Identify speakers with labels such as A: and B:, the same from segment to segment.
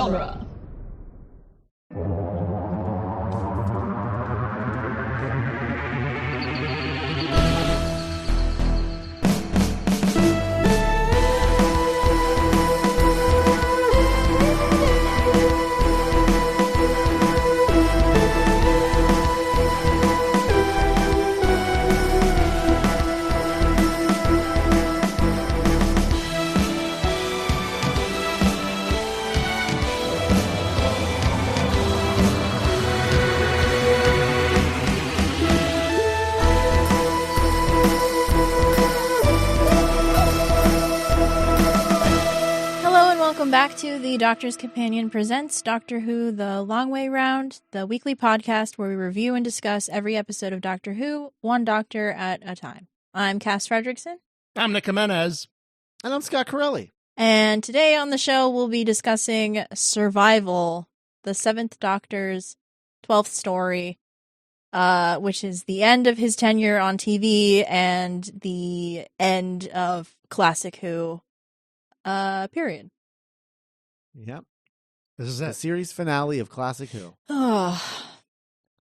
A: genre.
B: Welcome back to the Doctor's Companion Presents Doctor Who The Long Way Round, the weekly podcast where we review and discuss every episode of Doctor Who, one doctor at a time. I'm Cass Fredrickson.
C: I'm Nick Jimenez.
D: And I'm Scott Corelli.
B: And today on the show, we'll be discussing Survival, the 7th Doctor's 12th story, which is the end of his tenure on TV and the end of Classic Who, period.
D: Yep.
C: This is
D: The
C: it.
D: series finale of Classic Who.
B: Oh,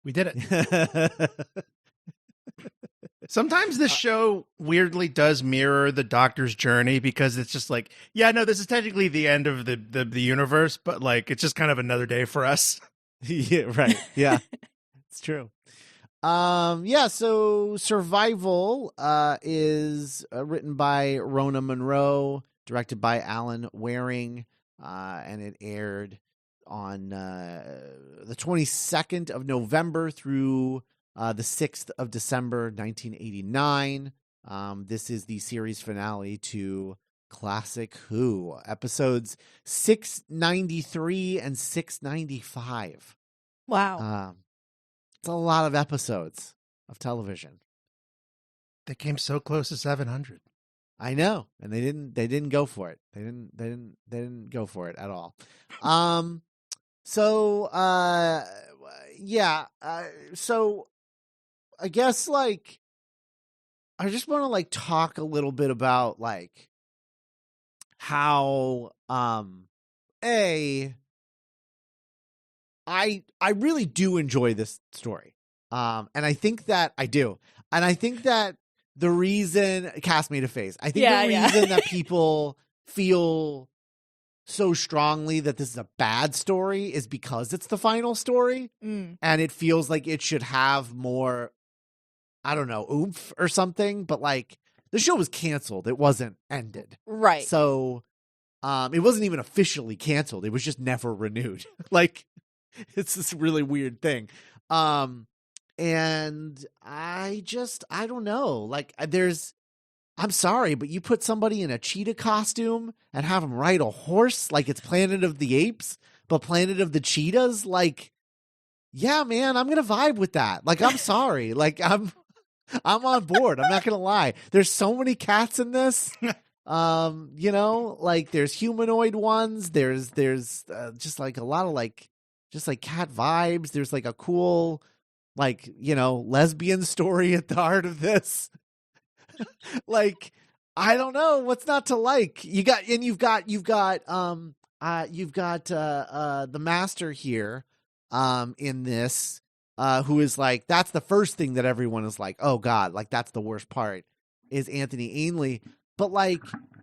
C: We did it. Sometimes this show weirdly does mirror the Doctor's journey because it's just like, yeah, no, this is technically the end of the universe, but like it's just kind of another day for us.
D: Yeah, right. Yeah. It's true. So Survival is written by Rona Munro, directed by Alan Waring, and it aired on the 22nd of November through the 6th of December, 1989. This is the series finale to Classic Who, episodes 693 and 695.
B: wow.
D: It's a lot of episodes of television.
C: They came so close to 700.
D: I know, and they didn't go for it. They didn't go for it at all. So I guess like I just want to like talk a little bit about like how I really do enjoy this story. And I think that I do. And I think that the reason Cass made a face. I think the reason that people feel so strongly that this is a bad story is because it's the final story, and it feels like it should have more, I don't know, oomph or something. But like the show was canceled; it wasn't ended,
B: Right.
D: so it wasn't even officially canceled. It was just never renewed. Like it's this really weird thing. And I don't know. Like I'm sorry, but you put somebody in a cheetah costume and have them ride a horse like it's Planet of the Apes, but Planet of the Cheetahs, like, yeah, man, I'm going to vibe with that. Like, I'm sorry. Like, I'm on board. I'm not going to lie. There's so many cats in this. Like there's humanoid ones. There's just like a lot of like, just like cat vibes. There's like a cool, like, lesbian story at the heart of this. Like, I don't know what's not to like. You've got the Master here, in this, who is like, that's the first thing that everyone is like, oh God, like that's the worst part is Anthony Ainley. But like,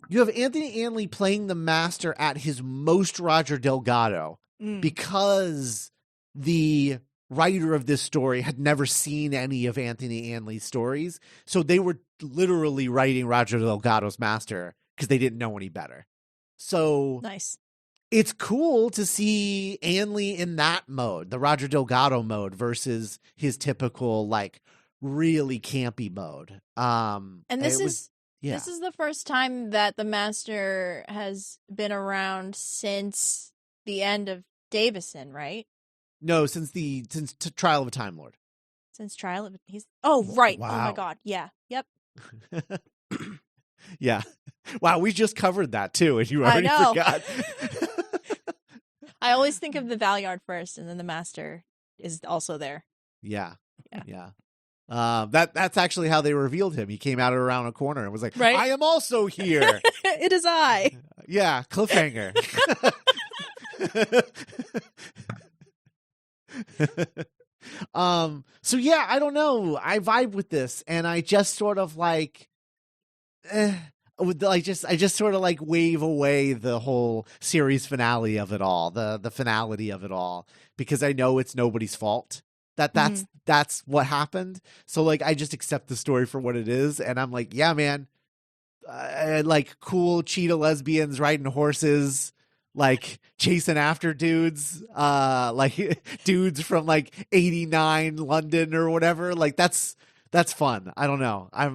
D: you have Anthony Ainley playing the Master at his most Roger Delgado because the writer of this story had never seen any of Anthony Ainley's stories. So they were literally writing Roger Delgado's Master because they didn't know any better. So
B: Nice.
D: It's cool to see Ainley in that mode, the Roger Delgado mode versus his typical like really campy mode.
B: And this is
D: This
B: is the first time that the Master has been around since the end of Davison, right?
D: No, since Trial of a Time Lord.
B: Since Trial of right.
D: Wow.
B: Oh my God. Yeah. Yep.
D: Yeah. Wow, we just covered that too, and you already
B: know.
D: forgot.
B: I always think of the Valyard first, and then the Master is also there.
D: Yeah.
B: Yeah.
D: That's actually how they revealed him. He came out around a corner and was like,
B: Right?
D: I am also here.
B: It is I.
D: Yeah, cliffhanger. So yeah, I don't know. I vibe with this, and I just sort of like, with like I just sort of like wave away the whole series finale of it all, the finality of it all, because I know it's nobody's fault. That's what happened. So like, I just accept the story for what it is, and I'm like, yeah, man, like cool cheetah lesbians riding horses, like chasing after dudes, like dudes from like 89 London or whatever. Like that's fun. I don't know. I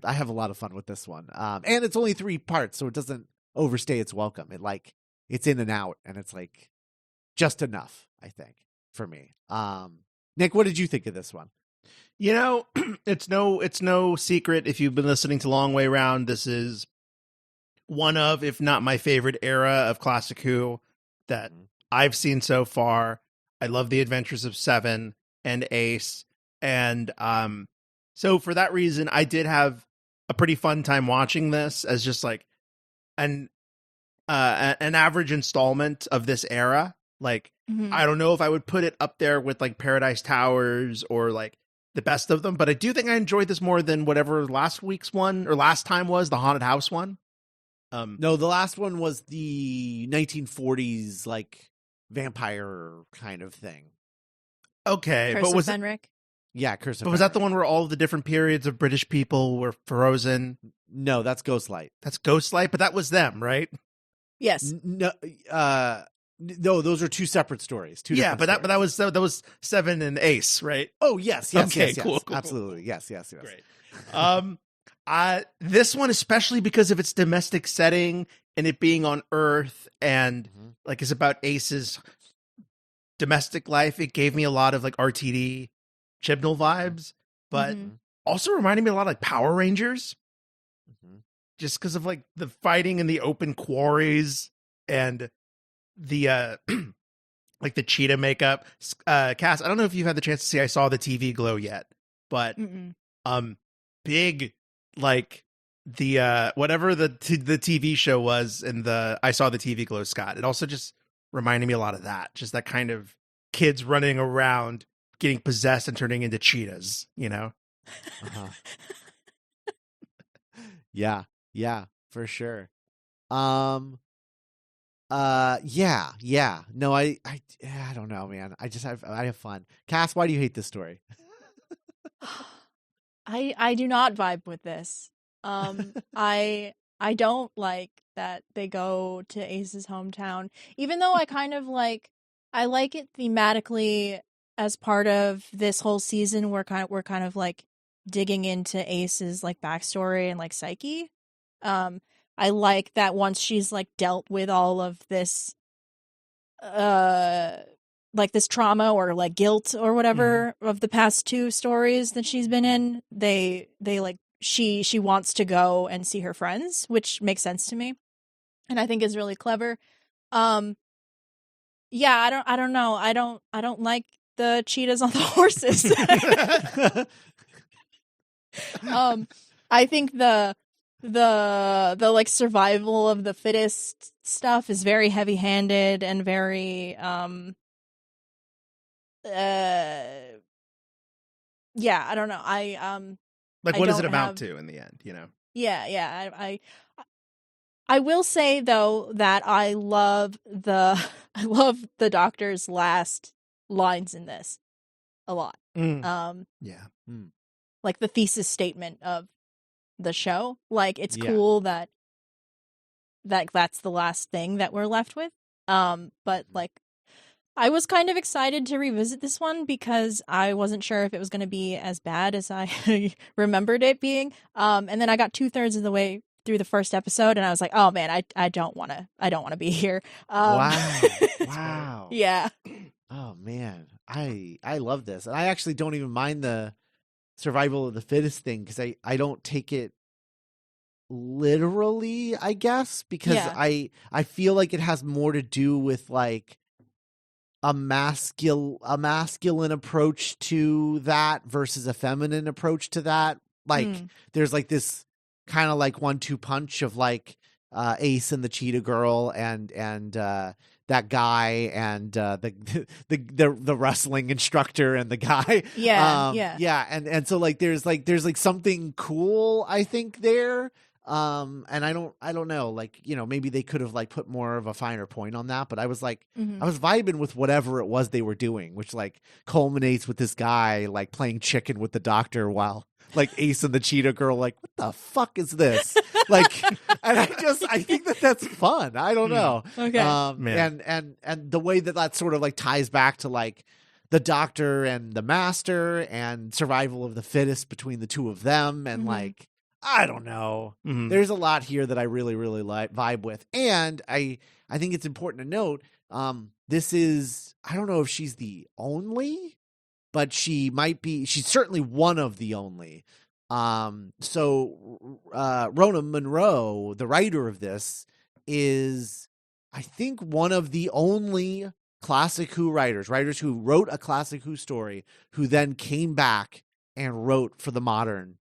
D: have a lot of fun with this one. And it's only 3 parts, so it doesn't overstay its welcome. It's in and out, and it's like just enough, I think, for me. Nick, what did you think of this one?
C: You know, it's no secret if you've been listening to Long Way Round, this is one of, if not my favorite era of Classic Who that I've seen so far. I love the adventures of Seven and Ace. And so for that reason, I did have a pretty fun time watching this as just like an average installment of this era. Like, I don't know if I would put it up there with like Paradise Towers or like the best of them, but I do think I enjoyed this more than whatever last week's one or last time was, the Haunted House one.
D: No, the last one was the 1940s like vampire kind of thing.
C: Okay,
B: Curse
C: but was
B: of
C: it,
B: Fenric?
D: Yeah, Curse of
C: but was that the
D: Fenric.
C: one where all of the different periods of British people were frozen?
D: No, that's Ghostlight.
C: That's Ghostlight, but that was them, right?
B: Yes.
D: No, no, those are 2 separate stories.
C: Yeah, but
D: different
C: that was Seven and Ace, right?
D: Oh yes,
C: Okay,
D: yes,
C: cool.
D: absolutely, yes.
C: Great. This one, especially because of its domestic setting and it being on Earth and like it's about Ace's domestic life, it gave me a lot of like RTD Chibnall vibes, but also reminded me a lot of like Power Rangers, just because of like the fighting in the open quarries and the like the cheetah makeup. Cass, I don't know if you've had the chance to see I Saw the TV Glow yet, but big like the whatever the TV show was in the I Saw the TV Glow, Scott, it also just reminded me a lot of that, just that kind of kids running around getting possessed and turning into cheetahs, you know.
D: Yeah, for sure. Yeah. No, I don't know, man. I have fun. Cass, why do you hate this story?
B: I do not vibe with this. I don't like that they go to Ace's hometown, even though I kind of like, I like it thematically as part of this whole season. We're kind of like digging into Ace's like backstory and like psyche. I like that once she's like dealt with all of this, like this trauma or like guilt or whatever of the past 2 stories that she's been in, they like she wants to go and see her friends, which makes sense to me, and I think is really clever. Yeah, I don't know. I don't like the cheetahs on the horses. I think the like survival of the fittest stuff is very heavy-handed and very yeah, I don't know.
C: Like, what does it amount to in the end, you know?
B: Yeah. I will say though that I love the doctor's last lines in this a lot. Like the thesis statement of the show. Like, it's cool that that's the last thing that we're left with. But like, I was kind of excited to revisit this one because I wasn't sure if it was going to be as bad as I remembered it being. And then I got 2/3 of the way through the first episode, and I was like, "Oh man, I don't want to be here."
D: Wow.
B: Yeah.
D: Oh man, I love this, and I actually don't even mind the survival of the fittest thing because I don't take it literally, I guess, because I feel like it has more to do with like a masculine approach to that versus a feminine approach to that. Like there's like this kind of like 1-2 punch of like Ace and the Cheetah Girl and that guy and the wrestling instructor and the guy.
B: Yeah.
D: And so there's something cool, I think, there. And I don't know, maybe they could have put more of a finer point on that, but I was
B: Mhm.
D: I was vibing with whatever it was they were doing, which culminates with this guy playing chicken with the doctor while Ace and the Cheetah Girl, what the fuck is this? And I think that's fun. I don't know.
B: Okay.
D: And the way that sort of ties back to the doctor and the master and survival of the fittest between the two of them. And I don't know.
C: Mhm.
D: There's a lot here that I really, really vibe with. And I think it's important to note, this is, I don't know if she's the only, but she's certainly one of the only. So Rona Munro, the writer of this, is, I think, one of the only Classic Who writers who wrote a Classic Who story, who then came back and wrote for the modern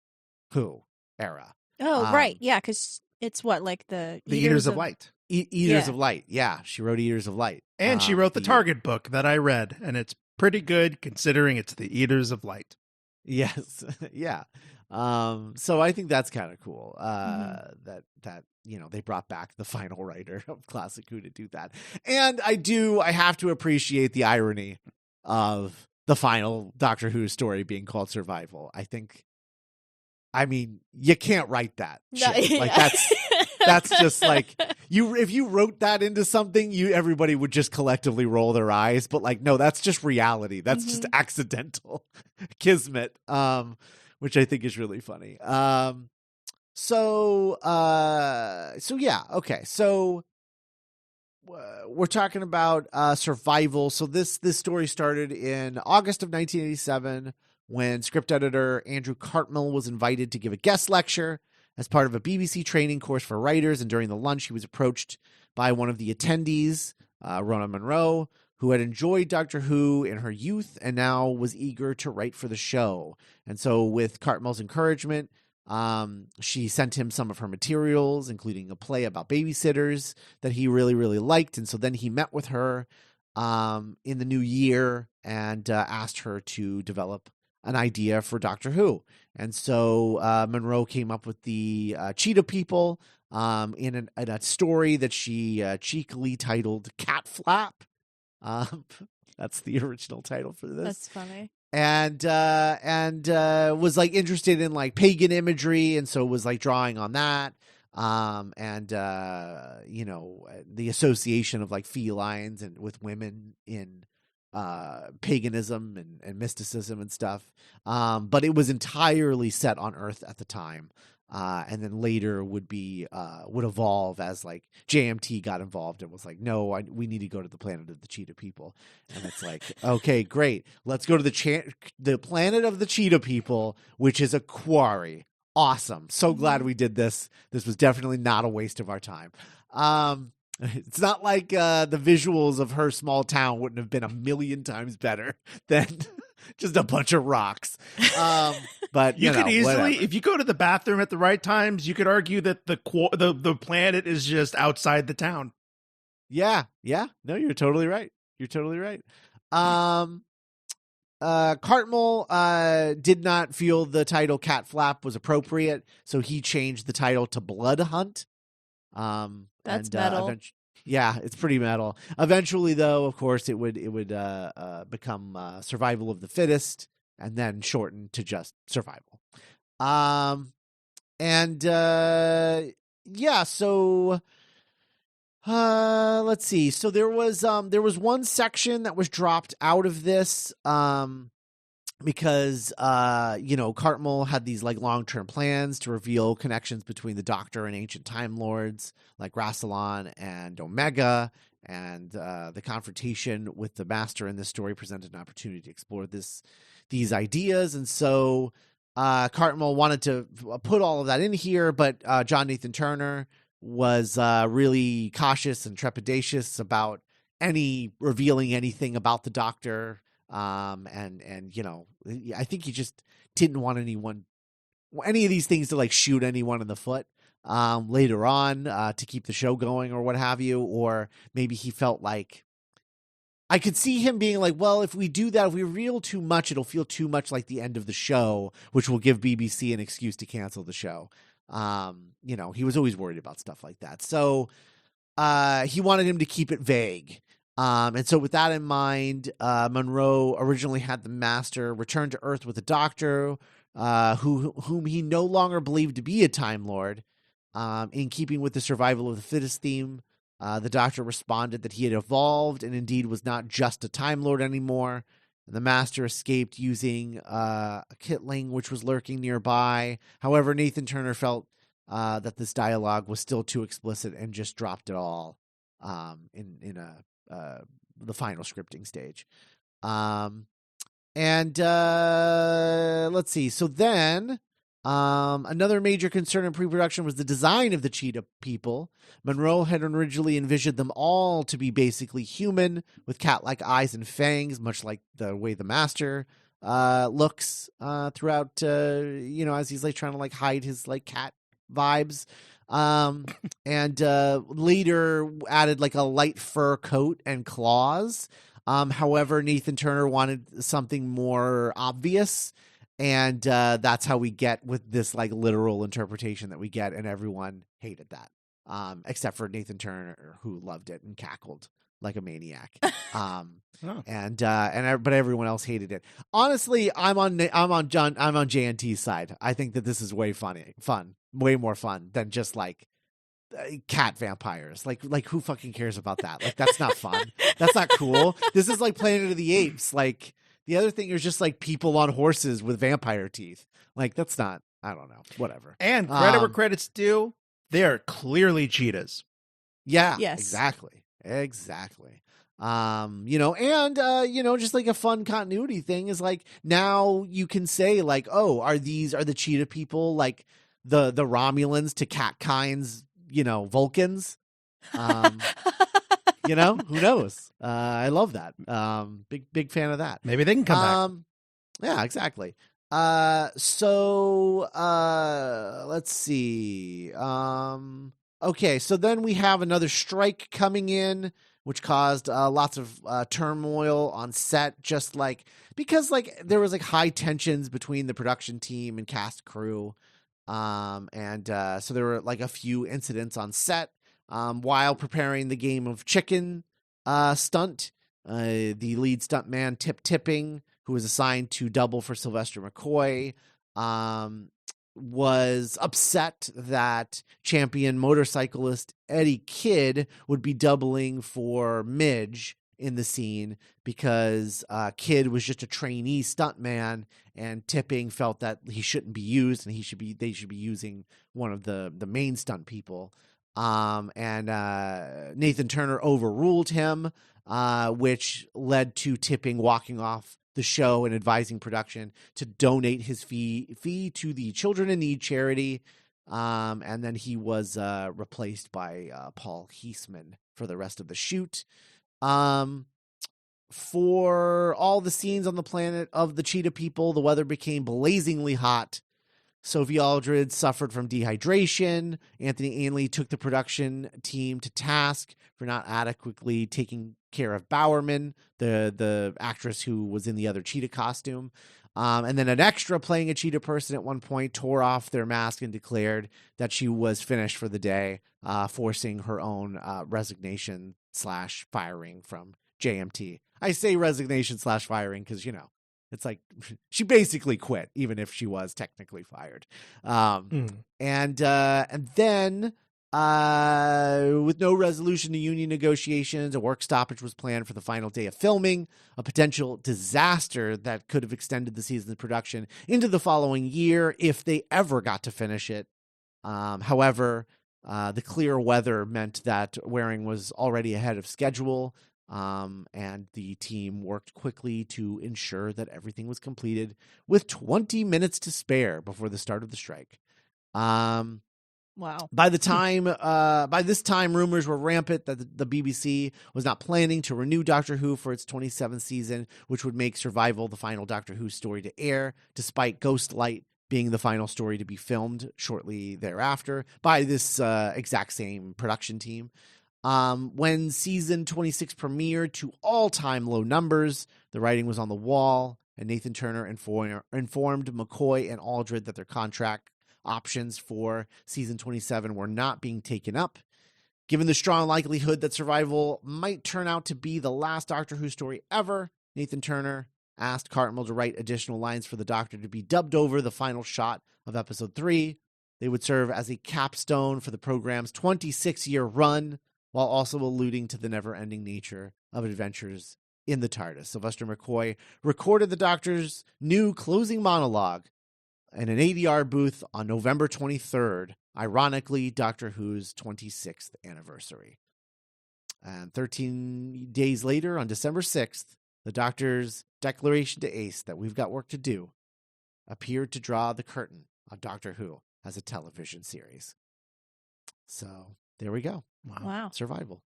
D: Who era.
B: Oh, right. Yeah, because it's the
C: Eaters of Light.
D: Eaters of Light. Yeah, she wrote Eaters of Light.
C: And she wrote the Target book that I read, and it's pretty good considering it's the Eaters of Light.
D: Yes. Yeah. So I think that's kind of cool. That they brought back the final writer of Classic Who to do that. And I have to appreciate the irony of the final Doctor Who story being called Survival. I mean, you can't write that shit. That's just if you wrote that into something, everybody would just collectively roll their eyes. But no, that's just reality. That's just accidental kismet, which I think is really funny. So yeah, okay. So we're talking about Survival. So this story started in August of 1987 when script editor Andrew Cartmel was invited to give a guest lecture as part of a BBC training course for writers. And during the lunch, he was approached by one of the attendees, Rona Munro, who had enjoyed Doctor Who in her youth and now was eager to write for the show. And so with Cartmel's encouragement, she sent him some of her materials, including a play about babysitters that he really, really liked. And so then he met with her in the new year and asked her to develop an idea for Doctor Who. And so Munro came up with the Cheetah People in a story that she cheekily titled Cat Flap. That's the original title for this.
B: That's funny.
D: And was interested in pagan imagery, and so was drawing on that. The association of felines and with women in paganism and mysticism and stuff. But it was entirely set on Earth at the time. And then later would evolve as JMT got involved and was no, we need to go to the planet of the Cheetah People. And it's okay, great. Let's go to the planet of the Cheetah People, which is a quarry. Awesome. So glad we did this. This was definitely not a waste of our time. It's not the visuals of her small town wouldn't have been a million times better than just a bunch of rocks. But
C: you could easily,
D: whatever.
C: if you go to the bathroom at the right times, you could argue that the planet is just outside the town.
D: Yeah. No, you're totally right. Cartmel did not feel the title Cat Flap was appropriate, so he changed the title to Blood Hunt.
B: That's metal.
D: Yeah, it's pretty metal. Eventually, though, of course, it would become Survival of the Fittest, and then shortened to just Survival. So let's see. So there was one section that was dropped out of this because Cartmel had these long-term plans to reveal connections between the Doctor and ancient Time Lords like Rassilon and Omega, and the confrontation with the Master in this story presented an opportunity to explore these ideas. And so Cartmel wanted to put all of that in here, but John Nathan Turner was really cautious and trepidatious about revealing anything about the Doctor. I think he just didn't want any of these things to shoot anyone in the foot. later on to keep the show going or what have you. Or maybe he felt like, I could see him being like, well, if we do that, if we reel too much, it'll feel too much like the end of the show, which will give BBC an excuse to cancel the show. He was always worried about stuff like that. So he wanted him to keep it vague. And so with that in mind, Monroe originally had the Master return to Earth with a doctor whom he no longer believed to be a Time Lord. In keeping with the survival of the fittest theme, the Doctor responded that he had evolved and indeed was not just a Time Lord anymore. And the Master escaped using a Kitling, which was lurking nearby. However, Nathan Turner felt that this dialogue was still too explicit and just dropped it all in the final scripting stage. Let's see. So then another major concern in pre-production was the design of the Cheetah People. Monroe had originally envisioned them all to be basically human with cat-like eyes and fangs, much like the way the Master looks throughout, as he's like trying to like hide his like cat vibes. And later added like a light fur coat and claws. However, Nathan Turner wanted something more obvious. And that's how we get with this like literal interpretation that we get, and everyone hated that, except for Nathan Turner, who loved it and cackled like a maniac. But everyone else hated it. Honestly, I'm on JNT's side. I think that this is way way more fun than just like cat vampires. Like who fucking cares about that? Like that's not fun. That's not cool. This is like Planet of the Apes. Like. The other thing is just like people on horses with vampire teeth. Like that's not, I don't know, whatever.
C: And credit where credit's due, they are clearly cheetahs.
D: Yeah,
B: yes,
D: exactly. Just like a fun continuity thing is like now you can say like, oh, are the Cheetah People like the Romulans to Catkind's, Vulcans? Who knows? I love that. Big fan of that.
C: Maybe they can come back.
D: Yeah, exactly. Let's see. Okay, so then we have another strike coming in, which caused lots of turmoil on set, just like because like there was like high tensions between the production team and cast crew. So there were like a few incidents on set. While preparing the game of chicken stunt, the lead stuntman Tipping, who was assigned to double for Sylvester McCoy, was upset that champion motorcyclist Eddie Kidd would be doubling for Midge in the scene because Kidd was just a trainee stuntman, and Tipping felt that he shouldn't be used and they should be using one of the main stunt people. Nathan Turner overruled him, which led to Tipping walking off the show and advising production to donate his fee to the Children in Need charity. And then he was replaced by Paul Heisman for the rest of the shoot. For all the scenes on the planet of the Cheetah People, the weather became blazingly hot. Sophie Aldred suffered from dehydration. Anthony Ainley took the production team to task for not adequately taking care of Bowerman, the actress who was in the other cheetah costume. And then an extra playing a cheetah person at one point tore off their mask and declared that she was finished for the day, forcing her own resignation/firing from JMT. I say resignation/firing because, it's like she basically quit, even if she was technically fired. And then with no resolution to union negotiations, a work stoppage was planned for the final day of filming, a potential disaster that could have extended the season's production into the following year if they ever got to finish it. However, the clear weather meant that Waring was already ahead of schedule. And the team worked quickly to ensure that everything was completed with 20 minutes to spare before the start of the strike.
B: Wow.
D: By this time, rumors were rampant that the BBC was not planning to renew Doctor Who for its 27th season, which would make Survival the final Doctor Who story to air, despite Ghostlight being the final story to be filmed shortly thereafter by this exact same production team. When season 26 premiered to all-time low numbers, the writing was on the wall, and Nathan Turner informed McCoy and Aldred that their contract options for season 27 were not being taken up. Given the strong likelihood that Survival might turn out to be the last Doctor Who story ever, Nathan Turner asked Cartmel to write additional lines for the Doctor to be dubbed over the final shot of episode 3. They would serve as a capstone for the program's 26-year run, while also alluding to the never-ending nature of adventures in the TARDIS. Sylvester McCoy recorded the Doctor's new closing monologue in an ADR booth on November 23rd, ironically Doctor Who's 26th anniversary. And 13 days later, on December 6th, the Doctor's declaration to Ace that we've got work to do appeared to draw the curtain on Doctor Who as a television series. So there we go.
B: Wow.
D: Survival.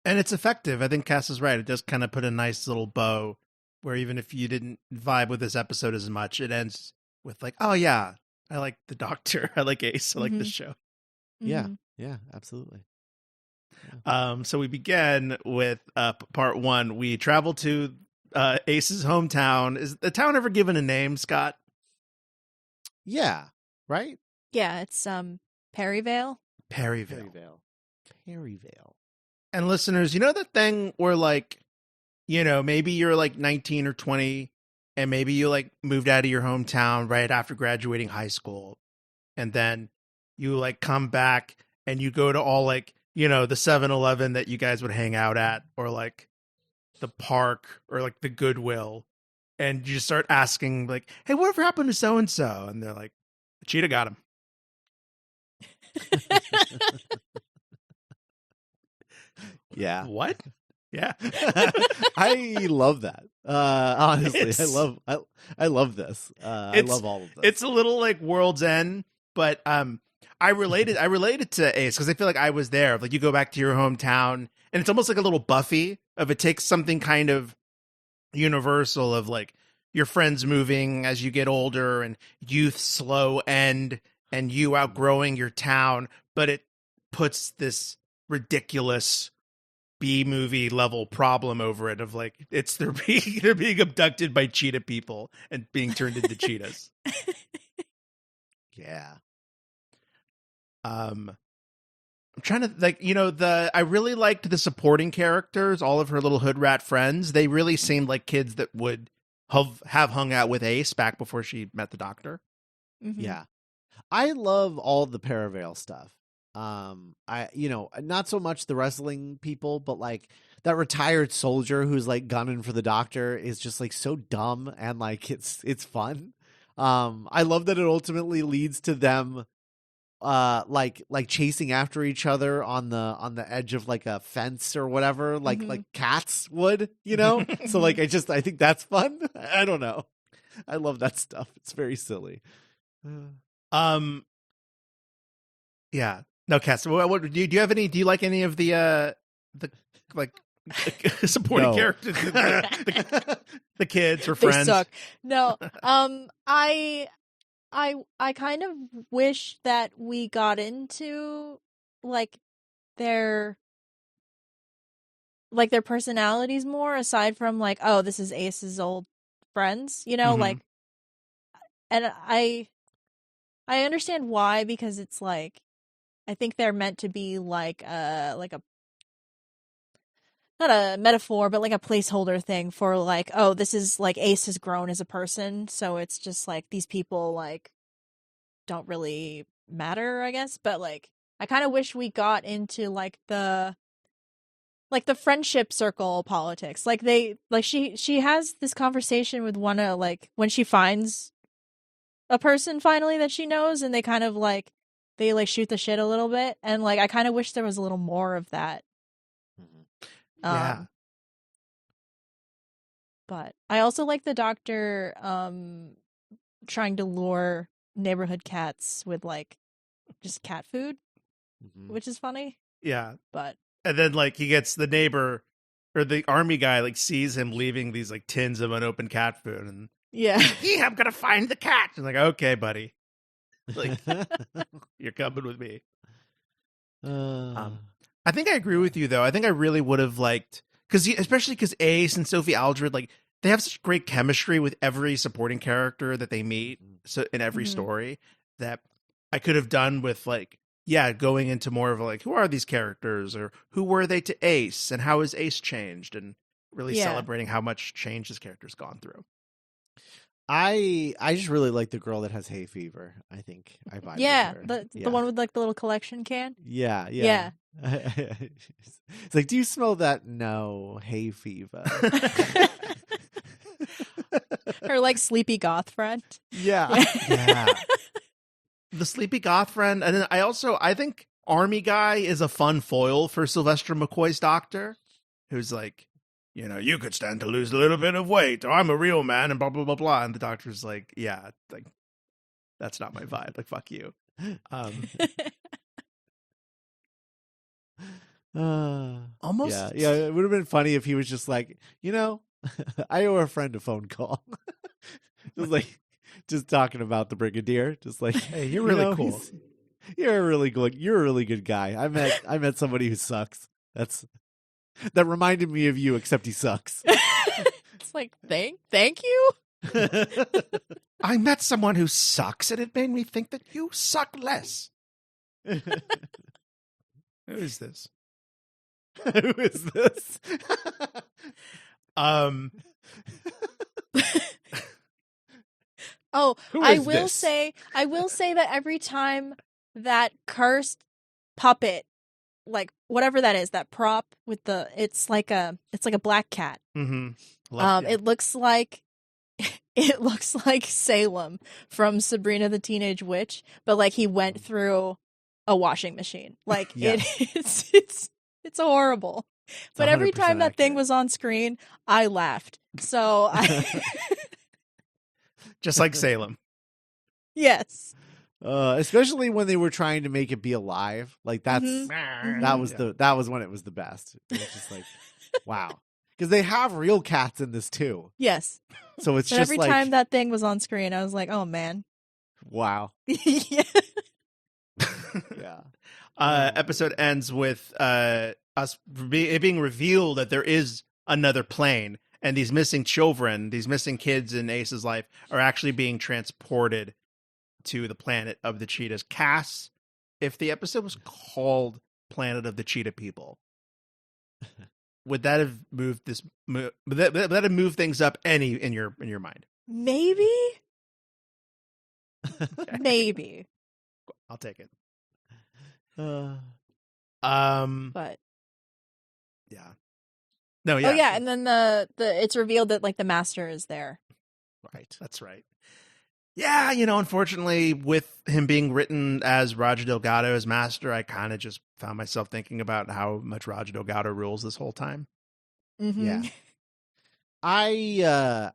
C: And it's effective. I think Cass is right. It does kind of put a nice little bow where even if you didn't vibe with this episode as much, it ends with like, oh yeah, I like the Doctor. I like Ace. I like this show.
D: Yeah. Yeah, absolutely.
C: So we begin with part 1. We travel to Ace's hometown. Is the town ever given a name, Scott?
D: Yeah. Right?
B: Yeah, it's Perivale.
C: Perivale.
D: Perivale.
C: And listeners, you know that thing where like, you know, maybe you're like 19 or 20 and maybe you like moved out of your hometown right after graduating high school. And then you like come back and you go to all like, you know, the 7-Eleven that you guys would hang out at, or like the park, or like the Goodwill. And you just start asking like, hey, whatever happened to so-and-so? And they're like, Cheetah got him.
D: Yeah.
C: What? Yeah.
D: I love that. Honestly, I love this. I love all of this.
C: It's a little like World's End, but I related to Ace because I feel like I was there. Like you go back to your hometown and it's almost like a little Buffy of it takes something kind of universal of like your friends moving as you get older and youth slow end and you outgrowing your town, but it puts this ridiculous B-movie level problem over it of like it's they're being abducted by cheetah people and being turned into cheetahs.
D: Yeah.
C: I'm trying to like, you know, I really liked the supporting characters, all of her little hood rat friends. They really seemed like kids that would have hung out with Ace back before she met the Doctor.
B: Mm-hmm.
D: Yeah. I love all the Perivale stuff. I, you know, not so much the wrestling people, but like that retired soldier who's like gunning for the Doctor is just like so dumb and like it's fun. I love that it ultimately leads to them like chasing after each other on the edge of like a fence or whatever, like cats would, you know? So like I think that's fun. I don't know. I love that stuff. It's very silly.
C: Yeah. No, Cass. What do you have any? Do you like any of the like supporting characters? The kids or friends?
B: They suck. No. I kind of wish that we got into like their personalities more, aside from like, oh, this is Ace's old friends, you know, like, and I understand why, because it's like I think they're meant to be like a not a metaphor, but like a placeholder thing for like, oh, this is like Ace has grown as a person, so it's just like these people like don't really matter, I guess. But like I kind of wish we got into like the friendship circle politics. Like she has this conversation with one of like when she finds a person finally that she knows, and they kind of like they like shoot the shit a little bit, and like I kind of wish there was a little more of that.
C: Yeah.
B: But I also like the Doctor trying to lure neighborhood cats with like just cat food, which is funny.
C: Yeah.
B: But
C: and then like he gets the neighbor or the army guy like sees him leaving these like tins of unopened cat food, and
B: Yeah.
C: I'm gonna find the cat. I'm like, okay, buddy. Like, you're coming with me. I think I agree with you, though. I think I really would have liked, especially because Ace and Sophie Aldred, like, they have such great chemistry with every supporting character that they meet, so in every story, that I could have done with, like, going into more of like, who are these characters, or who were they to Ace, and how has Ace changed, and really celebrating how much change this character's gone through.
D: I just really like the girl that has hay fever. I think I vibe with her.
B: The one with like the little collection can.
D: Yeah. It's like, do you smell that? No, hay fever.
B: Her like sleepy goth friend.
D: Yeah.
C: The sleepy goth friend, and then I think Army Guy is a fun foil for Sylvester McCoy's doctor, who's like, you could stand to lose a little bit of weight, or I'm a real man, and blah, blah, blah, blah. And the doctor's like, yeah, like, that's not my vibe. Like, fuck you. Almost.
D: Yeah. It would have been funny if he was just like, I owe a friend a phone call. Just like, just talking about the Brigadier. Just like,
C: hey, you're really cool.
D: You're a really good guy. I met somebody who sucks. That reminded me of you, except he sucks.
B: It's like, thank you.
C: I met someone who sucks, and it made me think that you suck less. Who is this?
D: Who is this?
B: I will say that every time that cursed puppet, like whatever that is, that prop with it's like a black cat.
C: Mm-hmm.
B: It looks like Salem from Sabrina the Teenage Witch, but like he went through a washing machine. Like it's horrible. But every time that thing was on screen, I laughed. So
C: just like Salem.
B: Yes.
D: Especially when they were trying to make it be alive. Like that was when it was the best. It was just like, wow. Because they have real cats in this too.
B: Yes.
D: So it's
B: but
D: just
B: every time that thing was on screen, I was like, oh man.
D: Wow.
B: Yeah.
C: Episode ends with it being revealed that there is another plane, and these missing children, these missing kids in Ace's life, are actually being transported to the planet of the cheetahs. Cass, if the episode was called Planet of the Cheetah People, would that have moved this? Would that have moved things up any in your mind?
B: Maybe.
C: Okay.
B: Maybe.
C: I'll take it.
B: But
C: yeah. No, yeah.
B: Oh yeah, and then the it's revealed that like the master is there.
C: Right. That's right. Yeah, unfortunately, with him being written as Roger Delgado as master, I kind of just found myself thinking about how much Roger Delgado rules this whole time.
B: Mm-hmm.
D: Yeah. I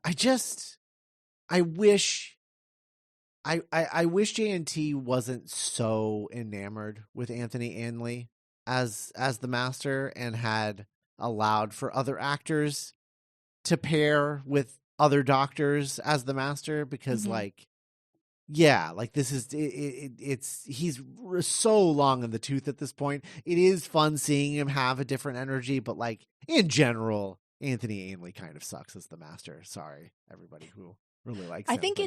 D: wish JNT wasn't so enamored with Anthony Ainley as the master and had allowed for other actors to pair with other doctors as the master, because this is he's so long in the tooth at this point. It is fun seeing him have a different energy, but like in general, Anthony Ainley kind of sucks as the master. Sorry, everybody who really likes him.
B: I think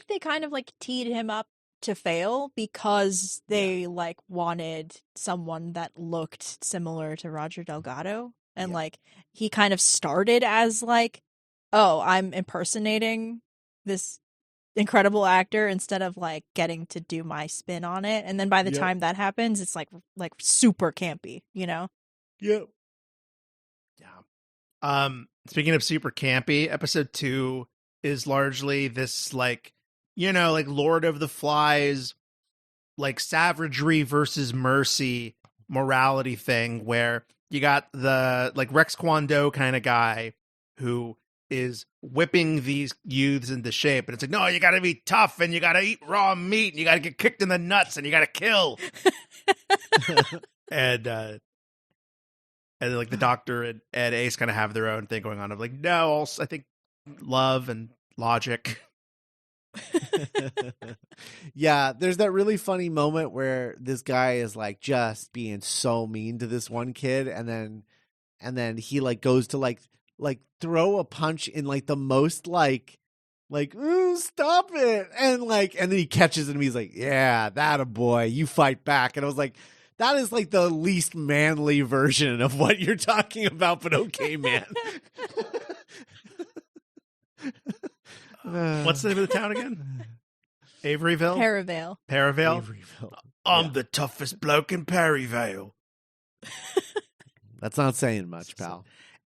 B: they kind of like teed him up to fail because they like wanted someone that looked similar to Roger Delgado, and like he kind of started as like, oh, I'm impersonating this incredible actor instead of like getting to do my spin on it, and then by the time that happens, it's like super campy,
D: Yep.
C: Yeah. Speaking of super campy, episode 2 is largely this like Lord of the Flies, like savagery versus mercy morality thing, where you got the like Rex Kwon Do kind of guy who is whipping these youths into shape, and it's like, no, you gotta be tough, and you gotta eat raw meat, and you gotta get kicked in the nuts, and you gotta kill. and like the doctor and Ace kind of have their own thing going on of like, no, I think love and logic.
D: Yeah, there's that really funny moment where this guy is like just being so mean to this one kid, and then he like goes to like throw a punch in like the most like ooh, stop it, and then he catches him. He's like, yeah, that a boy, you fight back. And I was like, that is like the least manly version of what you're talking about, but okay, man.
C: What's the name of the town again? Averyville?
B: Perivale.
C: Perivale?
D: Averyville.
C: I'm the toughest bloke in Perivale.
D: That's not saying much, pal.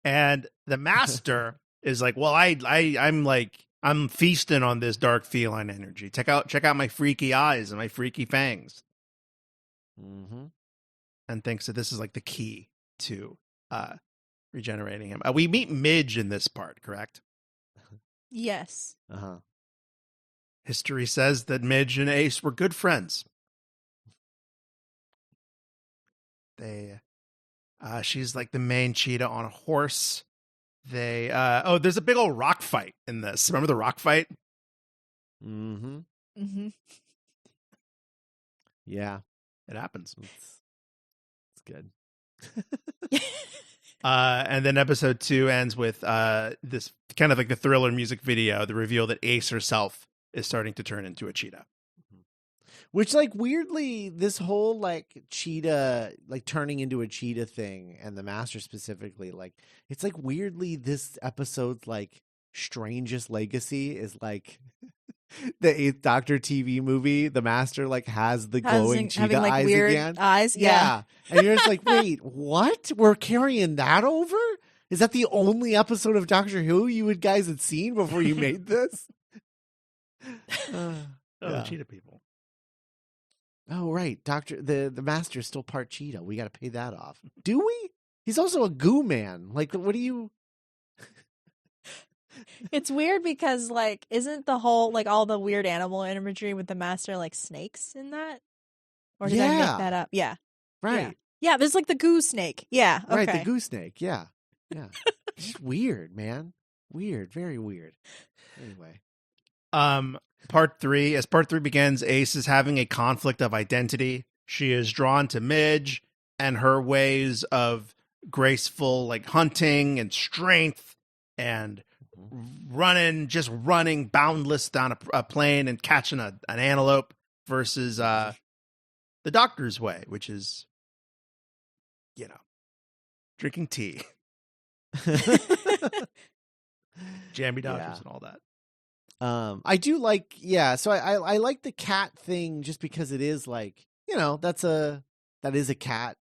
C: And the master is like, well, I'm feasting on this dark feline energy. Check out my freaky eyes and my freaky fangs.
D: Mm-hmm.
C: And thinks that this is like the key to regenerating him. We meet Midge in this part, correct?
B: Yes.
D: Uh-huh.
C: History says that Midge and Ace were good friends. She's like the main cheetah on a horse. There's a big old rock fight in this. Remember the rock fight?
D: Mm-hmm.
B: Mm-hmm.
D: Yeah.
C: It happens.
D: It's good.
C: And then episode 2 ends with this kind of like the Thriller music video, the reveal that Ace herself is starting to turn into a cheetah.
D: Which, like, weirdly, this whole, like, cheetah, like, turning into a cheetah thing, and the master specifically, like, it's, like, weirdly, this episode's, like, strangest legacy is, like, the Eighth Doctor TV movie. The master, like, has the glowing cheetah
B: having, like,
D: eyes
B: weird
D: again.
B: Eyes, yeah.
D: And you're just like, wait, what? We're carrying that over? Is that the only episode of Doctor Who you guys had seen before you made this?
C: The Cheetah People.
D: Oh, right. The master is still part cheetah. We got to pay that off. Do we? He's also a goo man. Like, what do you...
B: It's weird because, like, isn't the whole, like, all the weird animal imagery with the master, like, snakes in that? Or did I make that up? Yeah.
D: Right.
B: Yeah, there's, like, the goo snake. Yeah, okay.
D: Right, the goo snake. Yeah. Yeah. It's just weird, man. Weird. Very weird. Anyway.
C: Part 3. As part 3 begins, Ace is having a conflict of identity. She is drawn to Midge and her ways of graceful, like, hunting and strength and running boundless down a plane and catching an antelope versus the Doctor's way, which is, drinking tea. Jammy Doctors and all that.
D: I do like, so I like the cat thing just because it is like, that is a cat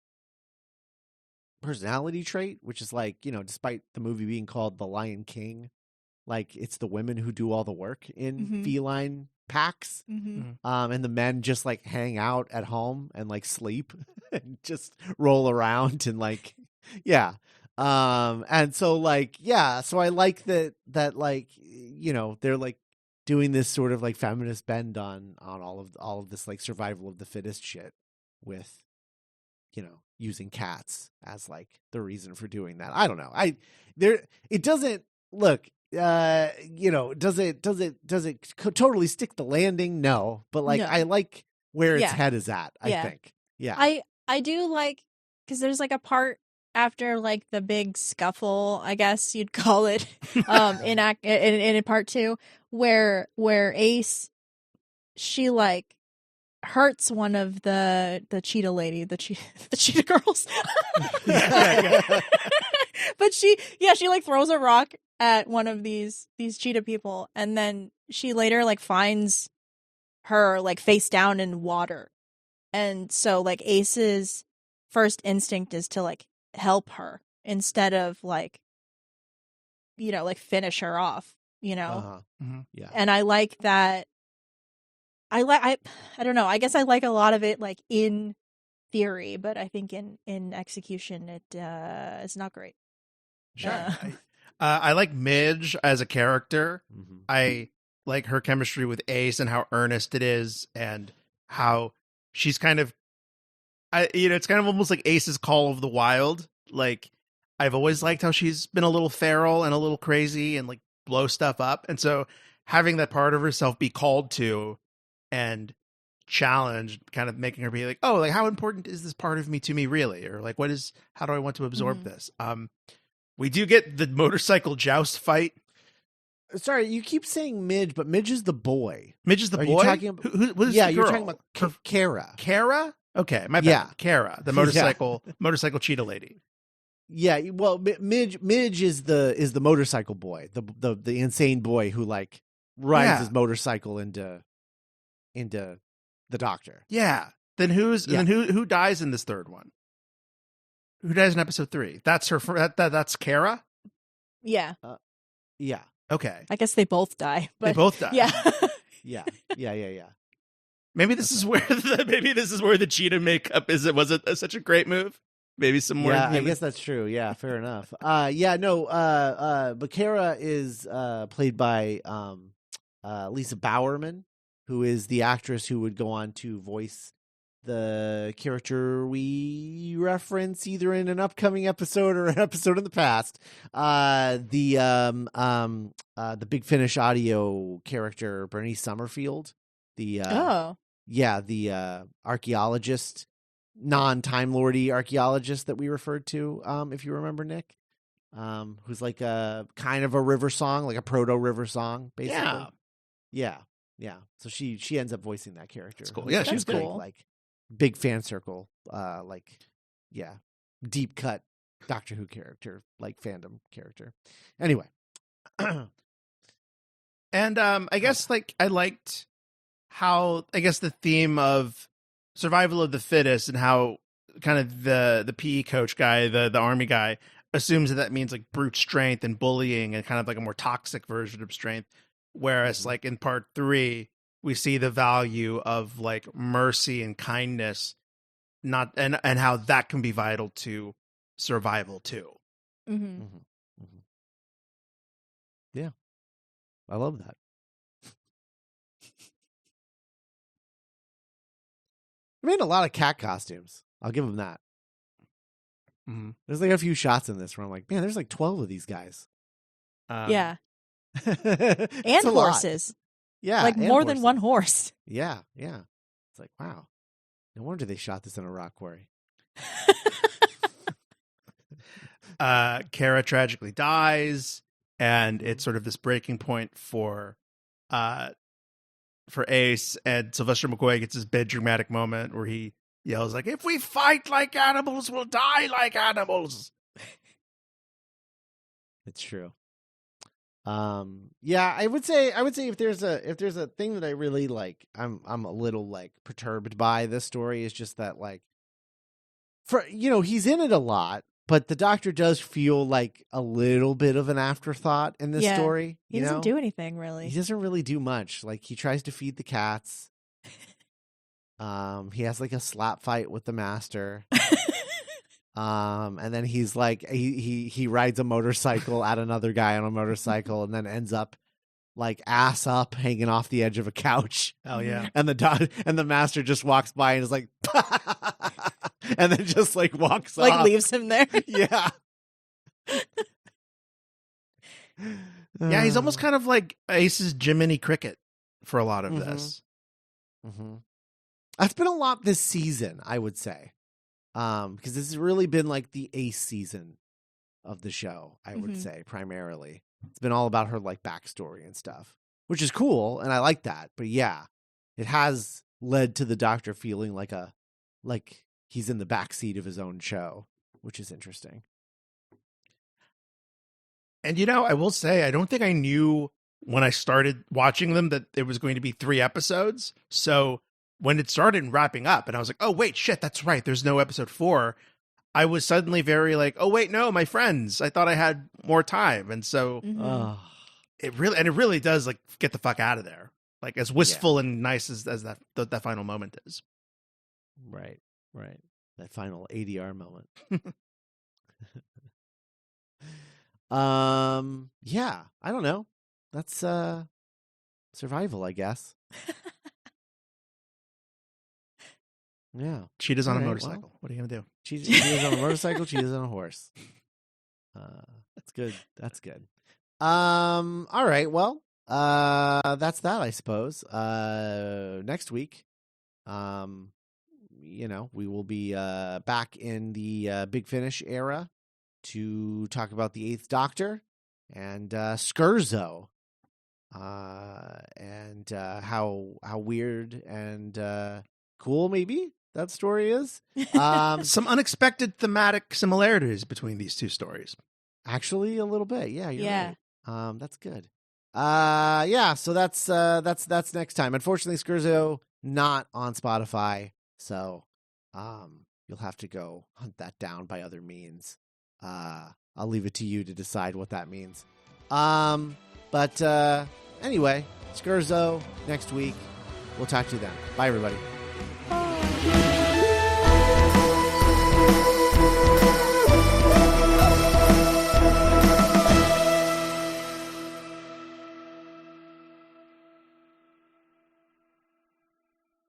D: personality trait, which is like, despite the movie being called The Lion King, like it's the women who do all the work in feline packs. And the men just like hang out at home and like sleep and just roll around and like, and so like, so I like that like, they're like doing this sort of like feminist bend on all of this like survival of the fittest shit with, using cats as like the reason for doing that. I don't know. It doesn't look, does it totally stick the landing? No, but like, no. I like where its head is at, I think. Yeah.
B: I do like, cause there's like a part after like the big scuffle, I guess you'd call it, in part 2 where Ace, she like hurts one of the cheetah lady, the cheetah girls. But she like throws a rock at one of these cheetah people, and then she later like finds her like face down in water. And so like Ace's first instinct is to like help her instead of like, like finish her off,
D: Mm-hmm. Yeah.
B: And I like that. I don't know. I guess I like a lot of it like in theory, but I think in execution it is not great.
C: Sure. I like Midge as a character.
D: Mm-hmm.
C: I like her chemistry with Ace and how earnest it is, and how she's kind of, it's kind of almost like Ace's Call of the Wild. Like, I've always liked how she's been a little feral and a little crazy and like blow stuff up. And so having that part of herself be called to and challenged, kind of making her be like, oh, like how important is this part of me to me really? Or like, how do I want to absorb this? We do get the motorcycle joust fight.
D: Sorry, you keep saying Midge, but Midge is the boy.
C: Midge is the
D: Are
C: boy?
D: you talking about,
C: what is
D: yeah,
C: the
D: you're
C: girl?
D: talking about Kara.
C: Kara? Okay, my bad.
D: Yeah.
C: Kara, the motorcycle cheetah lady.
D: Yeah, well, Midge is the motorcycle boy, the insane boy who like rides his motorcycle into the doctor.
C: Yeah. Then who dies in this third one? Who dies in episode 3? That's her. That's Kara.
B: Yeah.
D: Yeah.
C: Okay.
B: I guess they both die. But
C: They both die.
B: Yeah.
D: Yeah.
C: Maybe this is where the cheetah makeup is. Was it such a great move? Maybe some more.
D: Yeah, I guess that's true. Yeah, fair enough. But Kara is played by Lisa Bowerman, who is the actress who would go on to voice the character we reference either in an upcoming episode or an episode in the past. The Big Finish audio character Bernice Summerfield. The archaeologist, non-Time Lordy archaeologist that we referred to, if you remember, Nick, who's like a kind of a river song, like a proto river song, basically. Yeah. So she ends up voicing that character.
C: That's cool. Yeah, she's
B: cool.
D: Like big fan circle, deep cut Doctor Who character, like fandom character. Anyway,
C: and I guess like I liked how the theme of survival of the fittest and how kind of the PE coach guy, the army guy, assumes that means like brute strength and bullying and kind of like a more toxic version of strength. Whereas like in part 3, we see the value of like mercy and kindness, and how that can be vital to survival too.
B: Mm-hmm.
D: Yeah, I love that. I made a lot of cat costumes. I'll give them that.
C: Mm-hmm.
D: There's like a few shots in this where I'm like, man, there's like 12 of these guys.
B: Yeah.
D: It's
B: And
D: a lot.
B: horses.
D: Yeah.
B: Like
D: and
B: more than
D: horses.
B: one horse.
D: Yeah. It's like, wow. No wonder they shot this in a rock quarry.
C: Kara tragically dies, and it's sort of this breaking point for Ace, and Sylvester McCoy gets his big dramatic moment where he yells like, "If we fight like animals, we'll die like animals."
D: It's true. I would say if there's a thing that I really like, I'm a little like perturbed by this story, is just that like, for he's in it a lot, but the Doctor does feel like a little bit of an afterthought in this story.
B: He doesn't do anything really.
D: He doesn't really do much. Like he tries to feed the cats. He has like a slap fight with the Master. And then he's like he rides a motorcycle at another guy on a motorcycle, and then ends up like ass up hanging off the edge of a couch.
C: Oh yeah.
D: And the Master just walks by and is like and then just like walks
B: like
D: off.
B: leaves him there.
D: Yeah.
C: Yeah, he's almost kind of like Ace's Jiminy Cricket for a lot of this.
D: Mm-hmm. That's been a lot this season, I would say. Because this has really been like the Ace season of the show, I would say, primarily. It's been all about her like backstory and stuff, which is cool, and I like that. But yeah, it has led to the Doctor feeling like he's in the backseat of his own show, which is interesting.
C: And I will say, I don't think I knew when I started watching them that it was going to be 3 episodes. So when it started wrapping up and I was like, oh, wait, shit, that's right. There's no episode 4. I was suddenly very like, oh, wait, no, my friends, I thought I had more time. And so it really does like get the fuck out of there. Like as wistful and nice as that final moment is.
D: Right. That final ADR moment. Yeah, I don't know. That's survival, I guess. Yeah.
C: Cheetah's on a motorcycle. Well, what are you going to do?
D: Cheetah's on a motorcycle, cheetah's on a horse. That's good. All right. Well, that's that, I suppose. Next week, we will be back in the Big Finish era to talk about the Eighth Doctor and Skurzo, and how weird and cool maybe that story is.
C: Some unexpected thematic similarities between these two stories.
D: Actually, a little bit. Yeah, you're
B: Yeah.
D: right. That's good. So that's next time. Unfortunately, Skurzo not on Spotify, so you'll have to go hunt that down by other means. I'll leave it to you to decide what that means. But anyway, Skurzo next week. We'll talk to you then. Bye, everybody.